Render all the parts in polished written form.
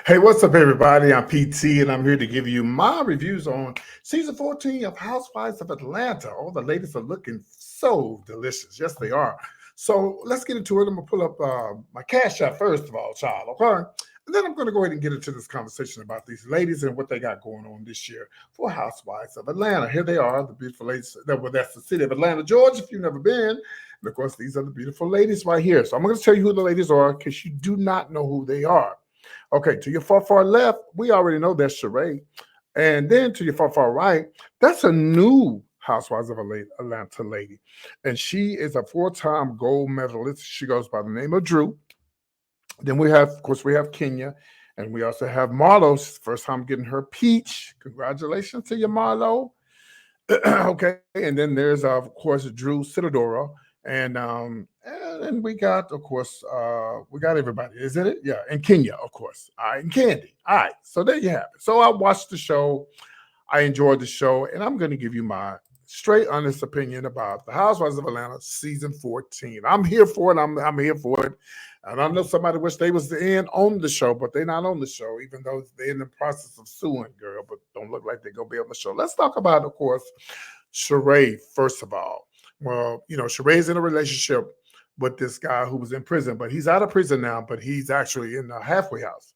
Hey, what's up, everybody? I'm PT, and I'm here to give you my reviews on season 14 of Housewives of Atlanta. All the ladies are looking so delicious. Yes, they are. So let's get into it. I'm going to pull up my cash app first of all, child, okay? And then I'm going to go ahead and get into this conversation about these ladies and what they got going on this year for Housewives of Atlanta. Here they are, the beautiful ladies. Well, that's the city of Atlanta, Georgia, if you've never been. And of course, these are the beautiful ladies right here. So I'm going to tell you who the ladies are in case you do not know who they are. Okay, to your far left, we already know that's Sheree. And then to your far right, that's a new Housewives of Atlanta lady. And she is a four-time gold medalist. She goes by the name of Drew. Then we have, of course, we have Kenya. And we also have Marlo's first time getting her peach. Congratulations to you, Marlo. Okay, and then there's of course Drew Citadora, and we got of course we got everybody. Is it? Yeah, and Kenya, of course. All right, and Candy. All right, so there you have it. So I watched the show. I enjoyed the show, and I'm going to give you my straight, honest opinion about the Housewives of Atlanta season 14. I'm here for it. I'm here for it. And I know somebody wish they was in on the show, but they're not on the show, even though they're in the process of suing, girl. But don't look like they're gonna be on the show. Let's talk about, of course, Sheree, first of all. Well, Sheree's in a relationship with this guy who was in prison, but he's out of prison now, but he's actually in the halfway house.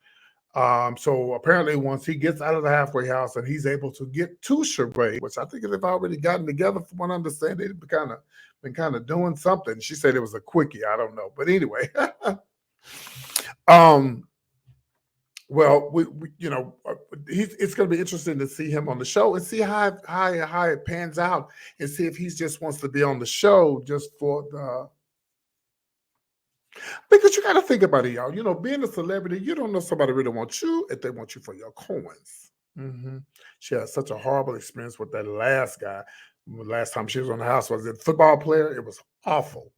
So apparently, once he gets out of the halfway house and he's able to get to Sheree, which I think they've already gotten together, from what I understand, they've been kind of doing something. She said it was a quickie. I don't know, but anyway, um, well, it's going to be interesting to see him on the show and see how it pans out, and see if he just wants to be on the show just for the. Because you got to think about it, y'all. Being a celebrity, you don't know somebody really wants you if they want you for your coins. hmm She had such a horrible experience with that last guy. Last time she was on the house was a football player. It was awful.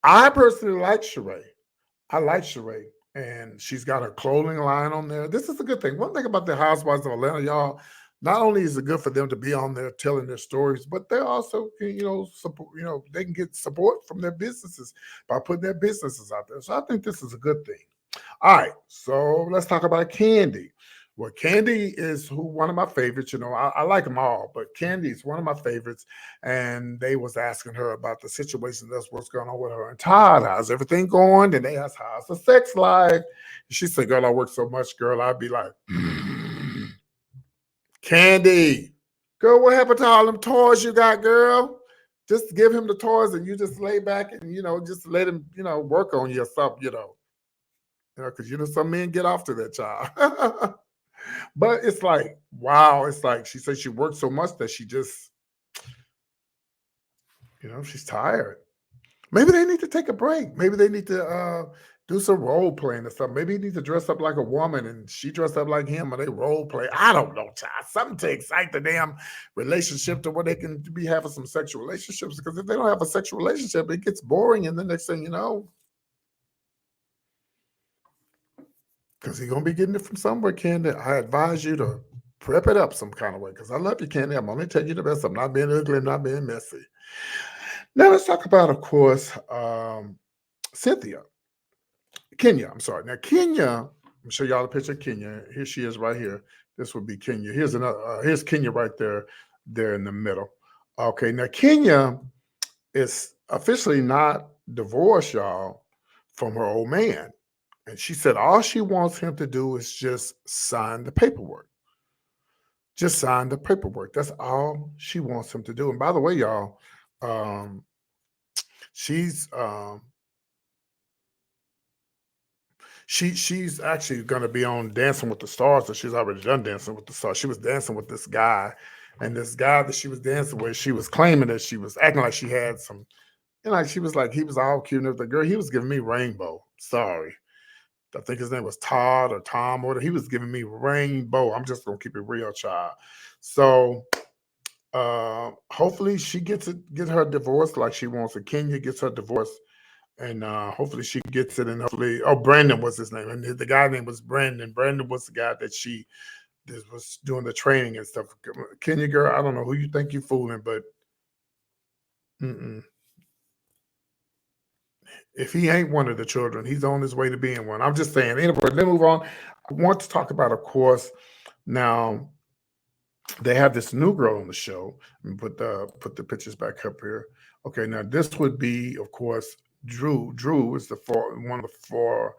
I personally like Sheree. I like Sheree, and she's got her clothing line on there. This is a good thing. One thing about the Housewives of Atlanta, y'all, not only is it good for them to be on there telling their stories, but they're also, support. They can get support from their businesses by putting their businesses out there. So I think this is a good thing. All right, so let's talk about Candy. Well, Candy is one of my favorites. I like them all, but Candy is one of my favorites. And they was asking her about the situation. That's what's going on with her and Todd. How's everything going? And they asked, how's the sex life? And she said, girl, I work so much, girl. I'd be like, Candy, girl, what happened to all them toys you got, girl? Just give him the toys and you just lay back and, just let him, work on you or something, because some men get off to that child. But it's like, wow, it's like she said she worked so much that she just, she's tired. Maybe they need to take a break. Maybe they need to do some role playing or something. Maybe he needs to dress up like a woman and she dressed up like him, or they role play. I don't know, child. Something to excite the damn relationship to where they can be having some sexual relationships. Because if they don't have a sexual relationship, it gets boring. And the next thing you know, because he's gonna be getting it from somewhere, Candy. I advise you to prep it up some kind of way. Because I love you, Candy. I'm only telling you the best. I'm not being ugly. I'm not being messy. Now let's talk about, of course, Cynthia. Kenya. I'm sorry. Now Kenya. I'm gonna show y'all a picture of Kenya. Here she is, right here. This would be Kenya. Here's another. Here's Kenya right there in the middle. Okay. Now Kenya is officially not divorced, y'all, from her old man. And she said all she wants him to do is just sign the paperwork. Just sign the paperwork. That's all she wants him to do. And by the way, y'all, um, she's she's actually going to be on Dancing with the Stars. So she's already done Dancing with the Stars. She was dancing with this guy, and this guy that she was dancing with, she was claiming that she was acting like she had some, like she was like he was all cute and everything. Girl, he was giving me rainbow. Sorry. I think his name was Todd or Tom, or he was giving me rainbow. I'm just gonna keep it real, child. So hopefully she get her divorce like she wants. And Kenya gets her divorce, and hopefully she gets it. And hopefully, Brandon was his name, and the guy name was Brandon. Brandon was the guy that she was doing the training and stuff. Kenya girl, I don't know who you think you're fooling, but mm-mm. If he ain't one of the children, he's on his way to being one. I'm just saying. Anyway, let's move on. I want to talk about, of course, now they have this new girl on the show. And put the pictures back up here. Okay, now this would be, of course, Drew. Drew is the one of the four.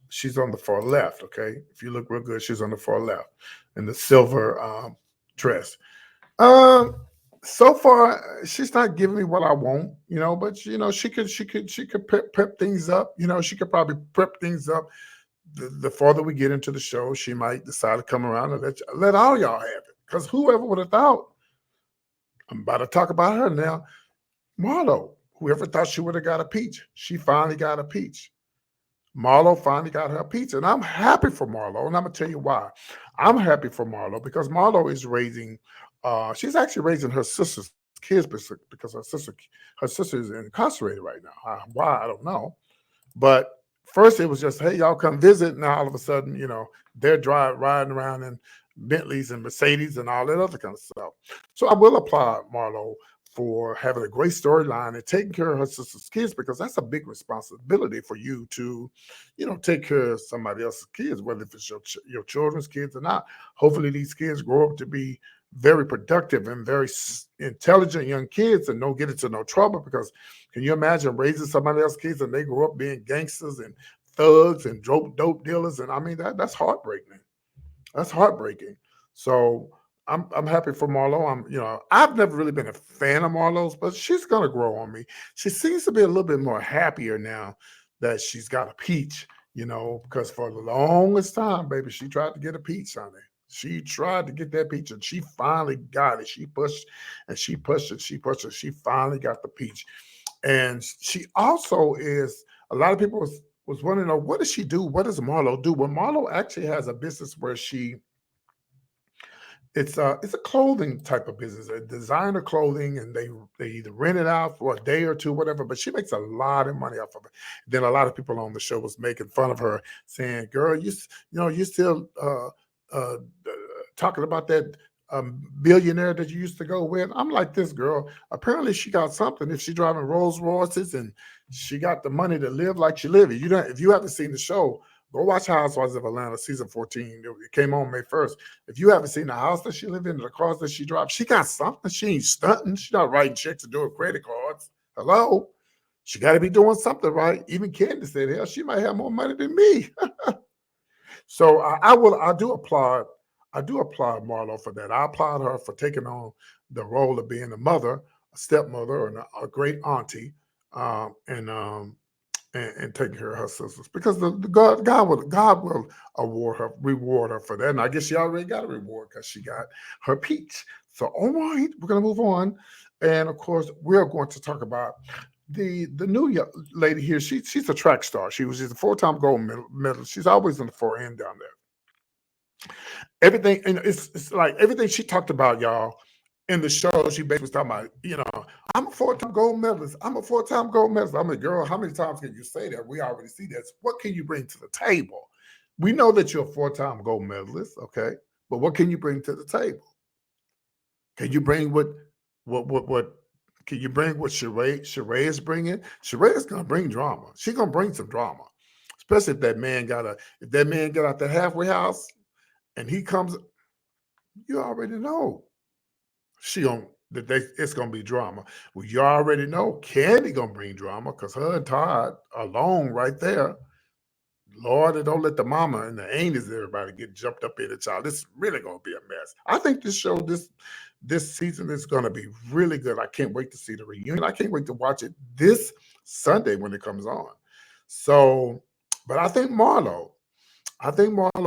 She's on the far left. Okay, if you look real good, she's on the far left in the silver dress. Um, so far she's not giving me what I want, but she could prep things up. She could probably prep things up. The farther we get into the show, she might decide to come around and let all y'all have it. Because whoever would have thought, I'm about to talk about her now, Marlo. Whoever thought she would have got a peach, she finally got a peach. Marlo finally got her peach, and I'm happy for Marlo, and I'm gonna tell you why. I'm happy for Marlo because Marlo is raising. She's actually raising her sister's kids because her sister is incarcerated right now. Why, I don't know. But first it was just, hey, y'all come visit. Now all of a sudden, they're riding around in Bentleys and Mercedes and all that other kind of stuff. So I will applaud Marlo for having a great storyline and taking care of her sister's kids, because that's a big responsibility for you to, take care of somebody else's kids, whether if it's your children's kids or not. Hopefully these kids grow up to be very productive and very intelligent young kids and don't get into no trouble, because can you imagine raising somebody else's kids and they grow up being gangsters and thugs and dope dealers? And I mean, that's heartbreaking. That's heartbreaking. So I'm happy for Marlo. I've never really been a fan of Marlo's, but she's gonna grow on me. She seems to be a little bit more happier now that she's got a peach, because for the longest time, baby, she tried to get a peach, honey. She tried to get that peach and she finally got it. She pushed and she pushed and she pushed and she finally got the peach. And she also is, a lot of people was wondering, what does she do? What does Marlo do? Well, Marlo actually has a business where it's a clothing type of business, a designer clothing, and they either rent it out for a day or two, whatever. But she makes a lot of money off of it. Then a lot of people on the show was making fun of her, saying, "Girl, you still uh, talking about that billionaire that you used to go with." I'm like, this girl, apparently she got something. If she driving Rolls Royces and she got the money to live like she live. If you haven't seen the show, go watch Housewives of Atlanta season 14. It came on May 1st. If you haven't seen the house that she live in, the cars that she drives, she got something. She ain't stunting. She not writing checks and doing credit cards. Hello? She got to be doing something right. Even Candace said, hell, she might have more money than me. So I do applaud Marlo for that. I applaud her for taking on the role of being a mother, a stepmother, and a great auntie, and taking care of her sisters, because the God will reward her for that. And I guess she already got a reward because she got her peach. So all right, we're gonna move on, and of course we're going to talk about the new lady here. She's a track star. She's a 4-time gold medal. She's always in the 4 end down there. Everything, and it's like everything she talked about, y'all, in the show. She basically was talking about, I'm a 4-time gold medalist. I'm a 4-time gold medalist. I'm like, girl, how many times can you say that? We already see this. What can you bring to the table? We know that you're a 4-time gold medalist, okay? But what can you bring to the table? Can you bring what can you bring what Sheree is bringing? Sheree is gonna bring drama. She's gonna bring some drama, especially if that man got out the halfway house and he comes. You already know she on that it's gonna be drama. Well, you already know Candy gonna bring drama because her and Todd alone right there. Lord, and don't let the mama and the aunties everybody get jumped up in the child. This is really gonna be a mess. I think this season is gonna be really good. I can't wait to see the reunion. I can't wait to watch it this Sunday when it comes on. So, but I think Marlo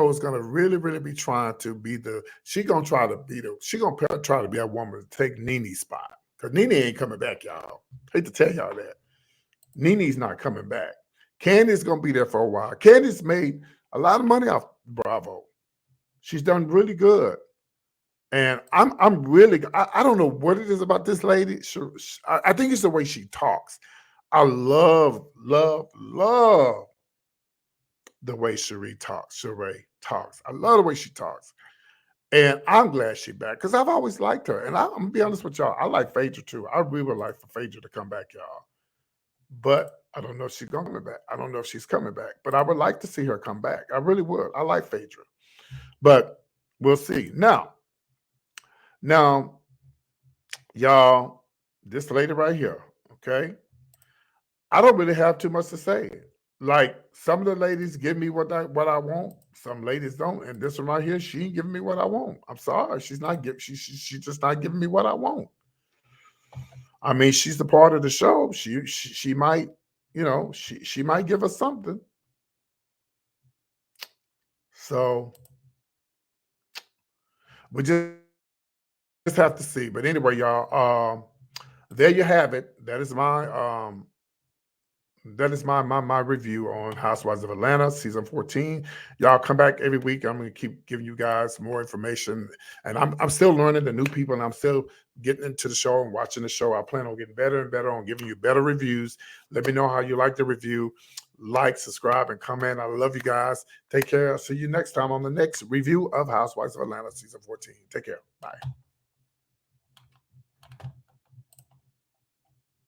is going to really, really be trying to be she going to try to be a woman to take Nene's spot. Because Nene ain't coming back, y'all. Hate to tell y'all that. Nene's not coming back. Candy's going to be there for a while. Candy's made a lot of money off Bravo. She's done really good. And I'm really, I don't know what it is about this lady. I think it's the way she talks. I love the way Sheree talks. I love the way she talks. And I'm glad she's back because I've always liked her. And I'm gonna be honest with y'all, I like Phaedra too. I really would like for Phaedra to come back, y'all. But I don't know if she's coming back. I don't know if she's coming back, but I would like to see her come back. I really would. I like Phaedra, but we'll see. Now, y'all, this lady right here, okay? I don't really have too much to say. Like some of the ladies give me what I want. Some ladies don't, and this one right here, she ain't giving me what I want. I'm sorry, she's not giving. She's just not giving me what I want. I mean, she's the part of the show. She might, she might give us something. So we just have to see. But anyway, y'all, there you have it. That is my review on Housewives of Atlanta season 14. Y'all come back every week. I'm gonna keep giving you guys more information, and I'm still learning the new people, and I'm still getting into the show and watching the show. I plan on getting better and better on giving you better reviews. Let me know how you like the review. Like, subscribe, and comment. I love you guys. Take care. See you next time on the next review of Housewives of Atlanta season 14. Take care. Bye.